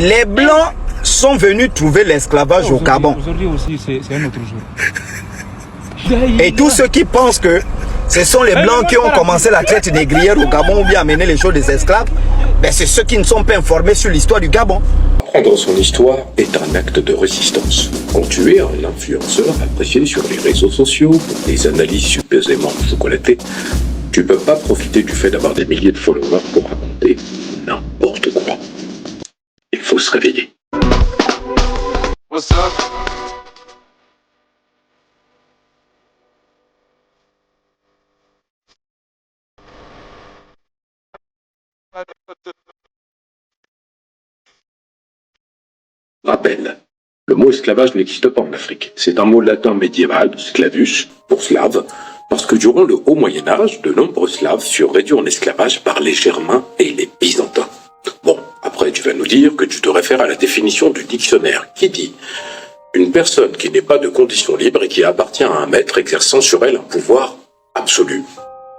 Les Blancs sont venus trouver l'esclavage au Gabon. Aujourd'hui aussi, c'est un autre jour. Et tous ceux qui pensent que ce sont les Blancs qui ont commencé la traite négrière au Gabon ou bien amené les choses des esclaves, ben c'est ceux qui ne sont pas informés sur l'histoire du Gabon. Apprendre son histoire est un acte de résistance. Quand tu es un influenceur apprécié sur les réseaux sociaux pour des analyses supposément chocolatées, tu peux pas profiter du fait d'avoir des milliers de followers pour raconter n'importe quoi. Il faut se réveiller. What's up? Rappel. Le mot esclavage n'existe pas en Afrique. C'est un mot latin médiéval, sclavus, pour slave, parce que durant le haut Moyen-Âge, de nombreux slaves furent réduits en esclavage par les Germains et les Byzantins. Bon, après tu vas nous dire que tu te réfères à la définition du dictionnaire qui dit « Une personne qui n'est pas de condition libre et qui appartient à un maître exerçant sur elle un pouvoir absolu. »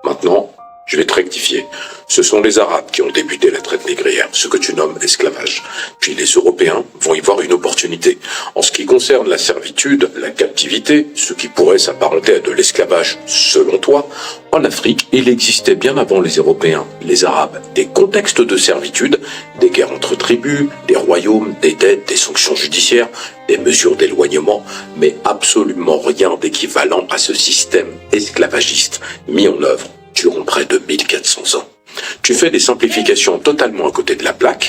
Maintenant, je vais te rectifier. Ce sont les Arabes qui ont débuté la traite négrière, ce que tu nommes esclavage. Puis les Européens vont y voir une opportunité. En ce qui concerne la servitude, la captivité, ce qui pourrait s'apparenter à de l'esclavage selon toi, en Afrique, il existait bien avant les Européens, les Arabes, des contextes de servitude, des guerres entre tribus, des royaumes, des dettes, des sanctions judiciaires, des mesures d'éloignement, mais absolument rien d'équivalent à ce système esclavagiste mis en œuvre durant près de 1400 ans. Tu fais des simplifications totalement à côté de la plaque.